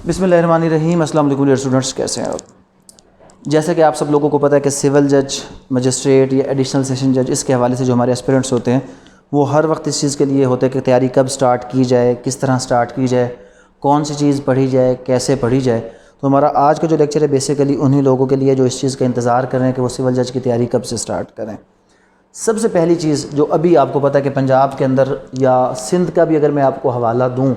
بسم اللہ الرحمن الرحیم۔ السلام علیکم ڈیئر اسٹوڈنٹس، کیسے ہیں آپ؟ جیسا کہ آپ سب لوگوں کو پتہ ہے کہ سول جج، مجسٹریٹ یا ایڈیشنل سیشن جج، اس کے حوالے سے جو ہمارے اسپیرنٹس ہوتے ہیں وہ ہر وقت اس چیز کے لیے ہوتے ہیں کہ تیاری کب سٹارٹ کی جائے، کس طرح سٹارٹ کی جائے، کون سی چیز پڑھی جائے، کیسے پڑھی جائے۔ تو ہمارا آج کا جو لیکچر ہے بیسیکلی انہی لوگوں کے لیے جو اس چیز کا انتظار کر رہے ہیں کہ وہ سول جج کی تیاری کب سے سٹارٹ کریں۔ سب سے پہلی چیز جو ابھی آپ کو پتہ ہے کہ پنجاب کے اندر یا سندھ کا بھی اگر میں آپ کو حوالہ دوں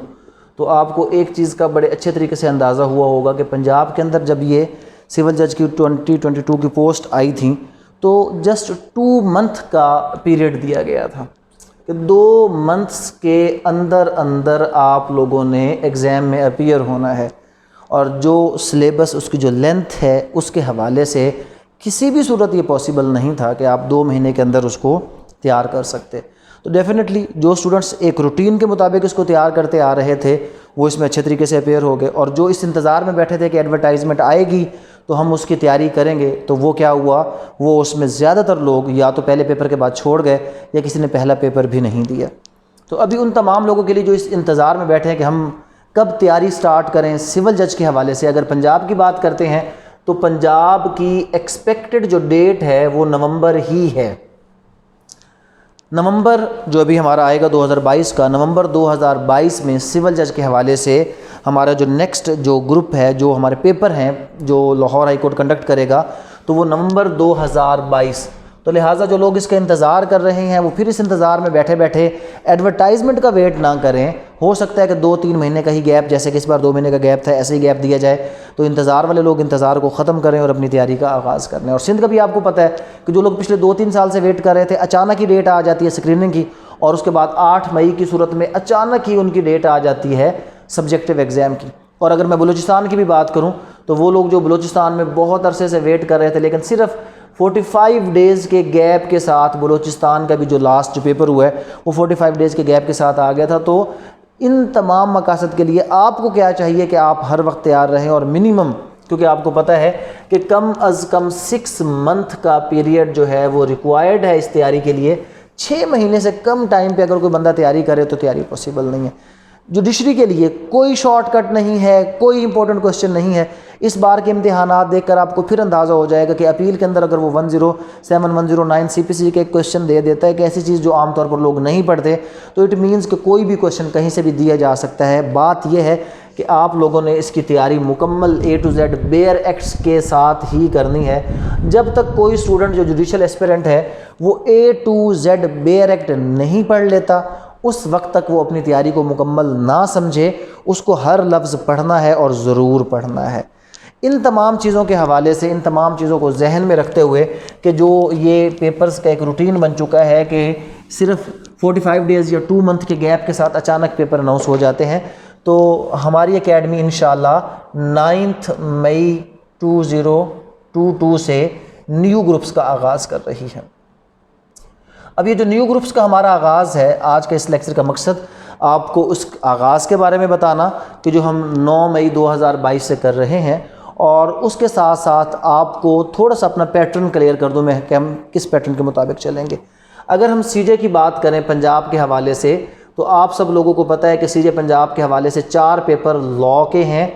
تو آپ کو ایک چیز کا بڑے اچھے طریقے سے اندازہ ہوا ہوگا کہ پنجاب کے اندر جب یہ سول جج کی 2022 کی پوسٹ آئی تھیں تو جسٹ 2 منتھ کا پیریڈ دیا گیا تھا کہ 2 منتھس کے اندر اندر آپ لوگوں نے ایگزام میں اپیئر ہونا ہے، اور جو سلیبس اس کی جو لینتھ ہے اس کے حوالے سے کسی بھی صورت یہ پاسبل نہیں تھا کہ آپ 2 مہینے کے اندر اس کو تیار کر سکتے۔ تو ڈیفینیٹلی جو اسٹوڈنٹس ایک روٹین کے مطابق اس کو تیار کرتے آ رہے تھے وہ اس میں اچھے طریقے سے اپیئر ہو گئے، اور جو اس انتظار میں بیٹھے تھے کہ ایڈورٹائزمنٹ آئے گی تو ہم اس کی تیاری کریں گے، تو وہ کیا ہوا، وہ اس میں زیادہ تر لوگ یا تو پہلے پیپر کے بعد چھوڑ گئے یا کسی نے پہلا پیپر بھی نہیں دیا۔ تو ابھی ان تمام لوگوں کے لیے جو اس انتظار میں بیٹھے ہیں کہ ہم کب تیاری سٹارٹ کریں سول جج کے حوالے سے، اگر پنجاب کی بات کرتے ہیں تو پنجاب کی ایکسپیکٹڈ جو ڈیٹ ہے وہ نومبر ہی ہے۔ نومبر جو ابھی ہمارا آئے گا 2022 کا، نومبر 2022 میں سول جج کے حوالے سے ہمارا جو نیکسٹ جو گروپ ہے، جو ہمارے پیپر ہیں جو لاہور ہائی کورٹ کنڈکٹ کرے گا، تو وہ نومبر 2022۔ تو لہٰذا جو لوگ اس کا انتظار کر رہے ہیں وہ پھر اس انتظار میں بیٹھے بیٹھے ایڈورٹائزمنٹ کا ویٹ نہ کریں۔ ہو سکتا ہے کہ 2-3 مہینے کا ہی گیپ، جیسے کہ اس بار 2 مہینے کا گیپ تھا، ایسے ہی گیپ دیا جائے، تو انتظار والے لوگ انتظار کو ختم کریں اور اپنی تیاری کا آغاز کر لیں۔ اور سندھ کا بھی آپ کو پتہ ہے کہ جو لوگ پچھلے 2-3 سال سے ویٹ کر رہے تھے، اچانک ہی ڈیٹ آ جاتی ہے اسکریننگ کی، اور اس کے بعد 8 مئی کی صورت میں اچانک ہی ان کی ڈیٹ آ جاتی ہے سبجیکٹیو ایگزام کی۔ اور اگر میں بلوچستان کی بھی بات کروں تو وہ لوگ جو بلوچستان میں بہت عرصے سے ویٹ کر رہے تھے، لیکن صرف 45 ڈیز کے گیپ کے ساتھ بلوچستان کا بھی جو لاسٹ جو پیپر ہوا ہے وہ 45 ڈیز کے گیپ کے ساتھ آ گیا تھا۔ تو ان تمام مقاصد کے لیے آپ کو کیا چاہیے کہ آپ ہر وقت تیار رہیں، اور منیمم، کیونکہ آپ کو پتہ ہے کہ کم از کم 6 منتھ کا پیریڈ جو ہے وہ ریکوائرڈ ہے اس تیاری کے لیے۔ 6 مہینے سے کم ٹائم پہ اگر کوئی بندہ تیاری کرے تو تیاری پاسبل نہیں ہے۔ جوڈیشری کے لیے کوئی شارٹ کٹ نہیں ہے، کوئی امپورٹنٹ کوسچن نہیں ہے۔ اس بار کے امتحانات دیکھ کر آپ کو پھر اندازہ ہو جائے گا کہ اپیل کے اندر اگر وہ 107 109 CPC کے ایک کوسچن دے دیتا ہے کہ ایسی چیز جو عام طور پر لوگ نہیں پڑھتے، تو اٹ مینز کہ کوئی بھی کوسچن کہیں سے بھی دیا جا سکتا ہے۔ بات یہ ہے کہ آپ لوگوں نے اس کی تیاری مکمل A to Z bare acts کے ساتھ ہی کرنی ہے۔ جب تک کوئی اسٹوڈنٹ جو جوڈیشل ایسپیرنٹ ہے وہ A to Z bare act نہیں پڑھ لیتا، اس وقت تک وہ اپنی تیاری کو مکمل نہ سمجھے۔ اس کو ہر لفظ پڑھنا ہے اور ضرور پڑھنا ہے۔ ان تمام چیزوں کے حوالے سے، ان تمام چیزوں کو ذہن میں رکھتے ہوئے کہ جو یہ پیپرز کا ایک روٹین بن چکا ہے کہ صرف 45 ڈیز یا 2 منتھ کے گیپ کے ساتھ اچانک پیپر اناؤنس ہو جاتے ہیں، تو ہماری اکیڈمی انشاءاللہ 9 مئی 2022 سے نیو گروپس کا آغاز کر رہی ہے۔ اب یہ جو نیو گروپس کا ہمارا آغاز ہے، آج کے اس لیکچر کا مقصد آپ کو اس آغاز کے بارے میں بتانا کہ جو ہم 9 مئی 2022 سے کر رہے ہیں، اور اس کے ساتھ ساتھ آپ کو تھوڑا سا اپنا پیٹرن کلیئر کر دوں میں کہ ہم کس پیٹرن کے مطابق چلیں گے۔ اگر ہم CJ کی بات کریں پنجاب کے حوالے سے، تو آپ سب لوگوں کو پتہ ہے کہ CJ پنجاب کے حوالے سے 4 پیپر لاء کے ہیں۔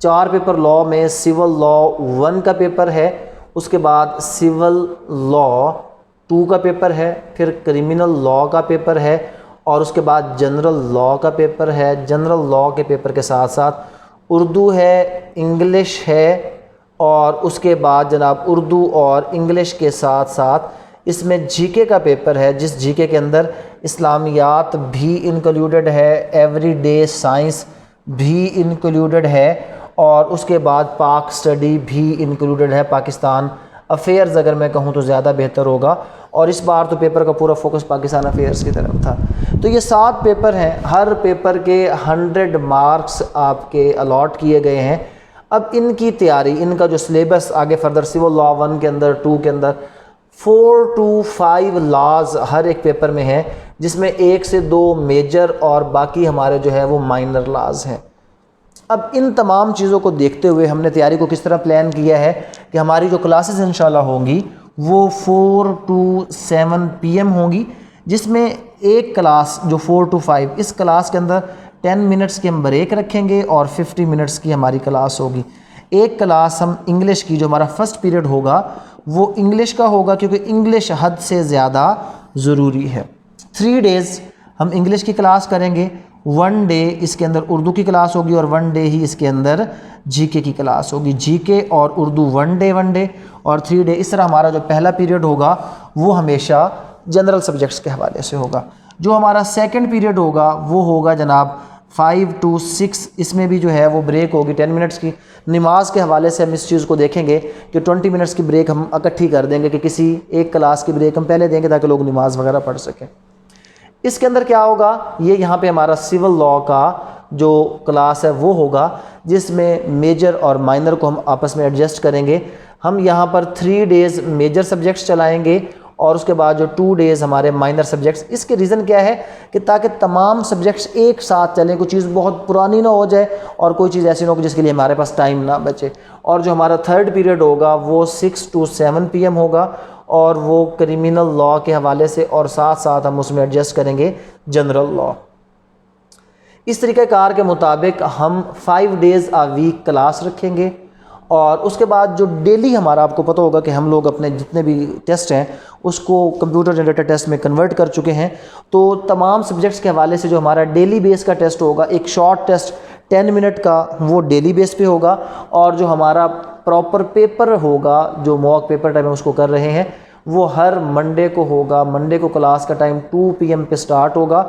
4 پیپر لاء میں سول لاء 1 کا پیپر ہے، اس کے بعد سول لاء 2 کا پیپر ہے، پھر کرمنل لاء کا پیپر ہے، اور اس کے بعد جنرل لاء کا پیپر ہے۔ جنرل لاء کے پیپر کے ساتھ ساتھ اردو ہے، انگلش ہے، اور اس کے بعد جناب اردو اور انگلش کے ساتھ ساتھ اس میں GK کا پیپر ہے، جس GK کے اندر اسلامیات بھی انکلوڈڈ ہے، ایوری ڈے سائنس بھی انکلوڈڈ ہے، اور اس کے بعد پاک اسٹڈی بھی انکلوڈڈ ہے۔ پاکستان افیئرز اگر میں کہوں تو زیادہ بہتر ہوگا، اور اس بار تو پیپر کا پورا فوکس پاکستان افیئرز کی طرف تھا۔ تو یہ 7 پیپر ہیں، ہر پیپر کے 100 مارکس آپ کے الاٹ کیے گئے ہیں۔ اب ان کی تیاری، ان کا جو سلیبس آگے فردر سول لاء 1 کے اندر، 2 کے اندر 4 to 5 لاز ہر ایک پیپر میں ہیں، جس میں 1 سے 2 میجر اور باقی ہمارے جو ہے وہ مائنر لاز ہیں۔ اب ان تمام چیزوں کو دیکھتے ہوئے ہم نے تیاری کو کس طرح پلان کیا ہے کہ ہماری جو کلاسز انشاءاللہ ہوں گی وہ 4 to 7 PM ہوں گی، جس میں ایک کلاس جو 4 to 5، اس کلاس کے اندر 10 منٹس کی ہم بریک رکھیں گے اور 50 منٹس کی ہماری کلاس ہوگی. ایک کلاس ہم انگلش کی جو ہمارا فرسٹ پیریڈ ہوگا وہ انگلش کا ہوگا کیونکہ انگلش حد سے زیادہ ضروری ہے. 3 days ہم انگلش کی کلاس کریں گے, 1 day اس کے اندر اردو کی کلاس ہوگی اور 1 day ہی اس کے اندر جی کے کی کلاس ہوگی. جی کے اور اردو 1 day اور 3 day. اس طرح ہمارا جو پہلا پیریڈ ہوگا وہ ہمیشہ جنرل سبجیکٹس کے حوالے سے ہوگا. جو ہمارا سیکنڈ پیریڈ ہوگا وہ ہوگا جناب 5 to 6. اس میں بھی جو ہے وہ بریک ہوگی 10 منٹس کی. نماز کے حوالے سے ہم اس چیز کو دیکھیں گے کہ 20 منٹس کی بریک ہم اکٹھی کر دیں گے کہ کسی ایک کلاس کی بریک ہم پہلے دیں گے تاکہ لوگ نماز وغیرہ پڑھ سکیں. اس کے اندر کیا ہوگا, یہ یہاں پہ ہمارا سول لاء کا جو کلاس ہے وہ ہوگا جس میں میجر اور مائنر کو ہم آپس میں ایڈجسٹ کریں گے. ہم یہاں پر 3 days میجر سبجیکٹس چلائیں گے اور اس کے بعد جو 2 days ہمارے مائنر سبجیکٹس. اس کے ریزن کیا ہے کہ تاکہ تمام سبجیکٹس ایک ساتھ چلیں, کوئی چیز بہت پرانی نہ ہو جائے اور کوئی چیز ایسی نہ ہو جس کے لیے ہمارے پاس ٹائم نہ بچے. اور جو ہمارا تھرڈ پیریڈ ہوگا وہ 6 to 7 PM ہوگا اور وہ کریمنل لاء کے حوالے سے, اور ساتھ ساتھ ہم اس میں ایڈجسٹ کریں گے جنرل لاء. اس طریقہ کار کے مطابق ہم 5 days a week کلاس رکھیں گے. اور اس کے بعد جو ڈیلی ہمارا, آپ کو پتہ ہوگا کہ ہم لوگ اپنے جتنے بھی ٹیسٹ ہیں اس کو کمپیوٹر جنریٹر ٹیسٹ میں کنورٹ کر چکے ہیں. تو تمام سبجیکٹس کے حوالے سے جو ہمارا ڈیلی بیس کا ٹیسٹ ہوگا, ایک شارٹ ٹیسٹ 10 منٹ کا, وہ ڈیلی بیس پہ ہوگا. اور جو ہمارا پراپر پیپر ہوگا, جو موک پیپر ٹائم ہم اس کو کر رہے ہیں, وہ ہر منڈے کو ہوگا. منڈے کو کلاس کا ٹائم 2 PM پہ سٹارٹ ہوگا.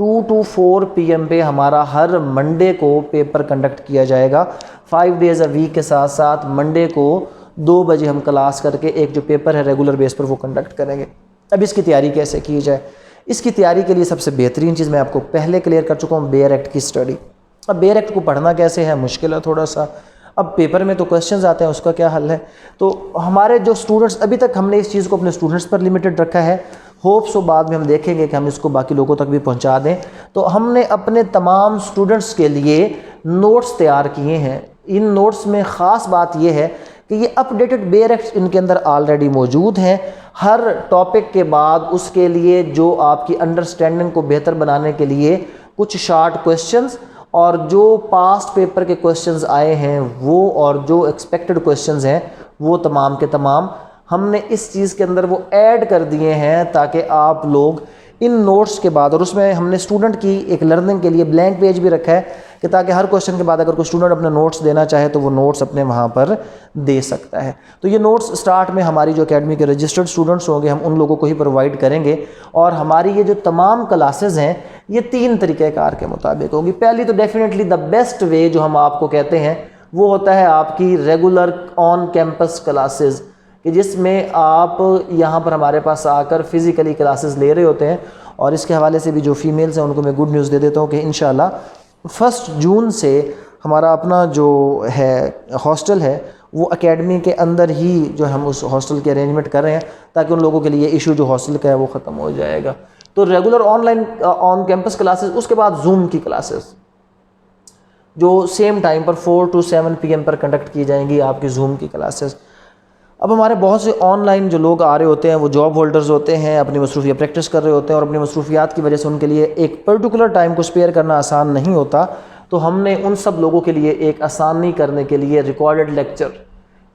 2 to 4 PM پہ ہمارا ہر منڈے کو پیپر کنڈکٹ کیا جائے گا. 5 days a week کے ساتھ ساتھ منڈے کو 2 بجے ہم کلاس کر کے ایک جو پیپر ہے ریگولر بیس پر وہ کنڈکٹ کریں گے. اب اس کی تیاری کیسے کی جائے؟ اس کی تیاری کے لیے سب سے بہترین چیز میں آپ کو پہلے کلیئر کر چکا ہوں, بیئر ایکٹ کی اسٹڈی. اب بیئر ایکٹ کو پڑھنا کیسے ہے, مشکل ہے تھوڑا سا. اب پیپر میں تو کویسچنز آتے ہیں, اس کا کیا حل ہے؟ تو ہمارے جو اسٹوڈنٹس, ابھی تک ہم نے اس چیز کو اپنے اسٹوڈنٹس پر لمیٹڈ رکھا ہے, ہوپ سو بعد میں ہم دیکھیں گے کہ ہم اس کو باقی لوگوں تک بھی پہنچا دیں. تو ہم نے اپنے تمام اسٹوڈنٹس کے لیے نوٹس تیار کیے ہیں. ان نوٹس میں خاص بات یہ ہے کہ یہ اپ ڈیٹڈ بیئر ایکٹس ان کے اندر آلریڈی موجود ہیں. ہر ٹاپک کے بعد اس کے لیے جو آپ کی انڈرسٹینڈنگ کو بہتر بنانے کے لیے کچھ شارٹ کویسچنز, اور جو پاسٹ پیپر کے کویسچنز آئے ہیں وہ, اور جو ایکسپیکٹڈ کویسچنز ہیں وہ تمام کے تمام ہم نے اس چیز کے اندر وہ ایڈ کر دیے ہیں تاکہ آپ لوگ ان نوٹس کے بعد, اور اس میں ہم نے اسٹوڈنٹ کی ایک لرننگ کے لیے بلینک پیج بھی رکھا ہے کہ تاکہ ہر کویسچن کے بعد اگر کوئی اسٹوڈنٹ اپنے نوٹس دینا چاہے تو وہ نوٹس اپنے وہاں پر دے سکتا ہے. تو یہ نوٹس اسٹارٹ میں ہماری جو اکیڈمی کے رجسٹرڈ اسٹوڈنٹس ہوں گے ہم ان لوگوں کو ہی پرووائڈ کریں گے. اور ہماری یہ جو تمام کلاسز ہیں یہ 3 طریقہ کار کے مطابق ہوگی. پہلی تو ڈیفینیٹلی دا بیسٹ وے جو ہم آپ کو کہتے ہیں وہ ہوتا ہے آپ کی ریگولر آن کیمپس کلاسز, کہ جس میں آپ یہاں پر ہمارے پاس آ کر فزیکلی کلاسز لے رہے ہوتے ہیں. اور اس کے حوالے سے بھی جو فیمیلز ہیں ان کو میں گڈ نیوز دے دیتا ہوں کہ انشاءاللہ 1 جون سے ہمارا اپنا جو ہے ہاسٹل ہے وہ اکیڈمی کے اندر ہی جو ہم اس ہاسٹل کی ارینجمنٹ کر رہے ہیں تاکہ ان لوگوں کے لیے ایشو جو ہاسٹل کا ہے وہ ختم ہو جائے گا. تو regular online on campus classes, اس کے بعد زوم کی کلاسز جو سیم ٹائم پر 4 to 7 PM پر کنڈکٹ کی جائیں گی آپ کی زوم کی کلاسز. اب ہمارے بہت سے آن لائن جو لوگ آ رہے ہوتے ہیں وہ جاب ہولڈرز ہوتے ہیں, اپنی مصروفیات پریکٹس کر رہے ہوتے ہیں, اور اپنی مصروفیات کی وجہ سے ان کے لیے ایک پرٹیکولر ٹائم کو اسپیئر کرنا آسان نہیں ہوتا. تو ہم نے ان سب لوگوں کے لیے ایک آسانی کرنے کے لیے ریکارڈڈ لیکچر,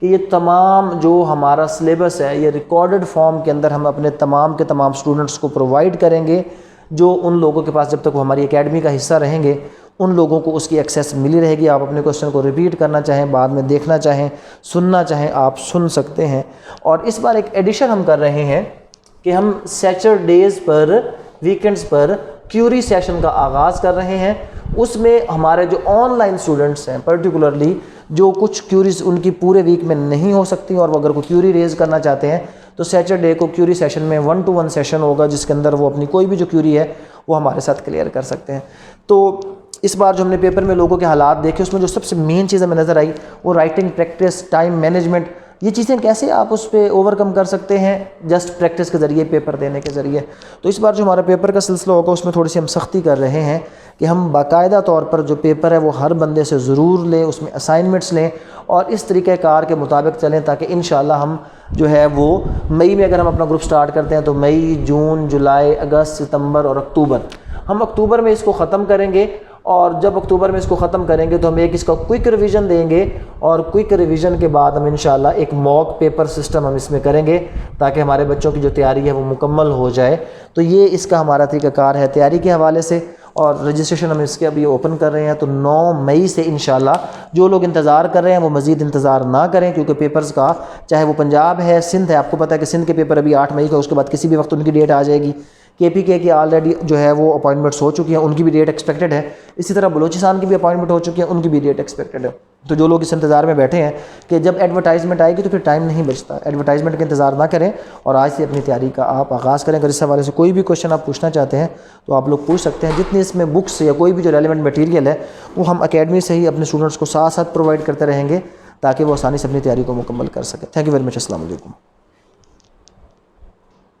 کہ یہ تمام جو ہمارا سلیبس ہے یہ ریکارڈڈ فارم کے اندر ہم اپنے تمام کے تمام اسٹوڈنٹس کو پرووائڈ کریں گے. جو ان لوگوں کے پاس جب تک وہ ہماری اکیڈمی کا حصہ رہیں گے ان لوگوں کو اس کی ایکسیس ملی رہے گی. آپ اپنے کویسچن کو ریپیٹ کرنا چاہیں, بعد میں دیکھنا چاہیں, سننا چاہیں, آپ سن سکتے ہیں. اور اس بار ایک ایڈیشن ہم کر رہے ہیں کہ ہم سیچرڈیز پر, ویکینڈز پر کیوری سیشن کا آغاز کر رہے ہیں. اس میں ہمارے جو آن لائن اسٹوڈنٹس ہیں پرٹیکولرلی جو کچھ کیوریز ان کی پورے ویک میں نہیں ہو سکتی, اور وہ اگر کوئی کیوری ریز کرنا چاہتے ہیں تو سیچرڈے کو کیوری سیشن میں 1 to 1 سیشن ہوگا جس کے اندر وہ اپنی کوئی بھی جو کیوری ہے وہ ہمارے ساتھ کلیئر کر سکتے ہیں. تو اس بار جو ہم نے پیپر میں لوگوں کے حالات دیکھے اس میں جو سب سے مین چیز ہمیں نظر آئی وہ رائٹنگ پریکٹس, ٹائم مینجمنٹ. یہ چیزیں کیسے آپ اس پہ اوور کم کر سکتے ہیں جسٹ پریکٹس کے ذریعے, پیپر دینے کے ذریعے. تو اس بار جو ہمارا پیپر کا سلسلہ ہوگا اس میں تھوڑی سی ہم سختی کر رہے ہیں کہ ہم باقاعدہ طور پر جو پیپر ہے وہ ہر بندے سے ضرور لیں, اس میں اسائنمنٹس لیں اور اس طریقہ کار کے مطابق چلیں تاکہ انشاءاللہ ہم جو ہے وہ مئی میں اگر ہم اپنا گروپ سٹارٹ کرتے ہیں تو مئی, جون, جولائی, اگست, ستمبر اور اکتوبر, ہم اکتوبر میں اس کو ختم کریں گے. اور جب اکتوبر میں اس کو ختم کریں گے تو ہم ایک اس کا کوئک ریویژن دیں گے، اور کوئک ریویژن کے بعد ہم انشاءاللہ ایک موک پیپر سسٹم ہم اس میں کریں گے تاکہ ہمارے بچوں کی جو تیاری ہے وہ مکمل ہو جائے۔ تو یہ اس کا ہمارا طریقہ کار ہے تیاری کے حوالے سے، اور رجسٹریشن ہم اس کے ابھی اوپن کر رہے ہیں۔ تو 9 مئی سے انشاءاللہ جو لوگ انتظار کر رہے ہیں وہ مزید انتظار نہ کریں، کیونکہ پیپرز کا چاہے وہ پنجاب ہے، سندھ ہے، آپ کو پتہ ہے کہ سندھ کے پیپر ابھی 8 مئی کا، اس کے بعد کسی بھی وقت ان کی ڈیٹ آ جائے گی۔ KPK کی آلریڈی جو ہے وہ اپائنٹمنٹس ہو چکی ہیں، ان کی بھی ڈیٹ ایکسپیکٹڈ ہے۔ اسی طرح بلوچستان کی بھی اپائنٹمنٹ ہو چکی ہے، ان کی بھی ڈیٹ ایکسپیکٹڈ ہے۔ تو جو لوگ اس انتظار میں بیٹھے ہیں کہ جب ایڈورٹائزمنٹ آئے گی تو پھر ٹائم نہیں بچتا، ایڈورٹائزمنٹ کا انتظار نہ کریں اور آج سے اپنی تیاری کا آپ آغاز کریں۔ اگر اس حوالے سے کوئی بھی کوشچن آپ پوچھنا چاہتے ہیں تو آپ لوگ پوچھ سکتے ہیں۔ جتنی اس میں بکس یا کوئی بھی جو ریلیونٹ مٹیریل ہے وہ ہم اکیڈمی سے ہی اپنے اسٹوڈنٹس کو ساتھ ساتھ پرووائڈ کرتے رہیں گے تاکہ وہ آسانی سے اپنی تیاری کو مکمل کر سکیں۔ تھینک یو ویری مچ، السلام علیکم۔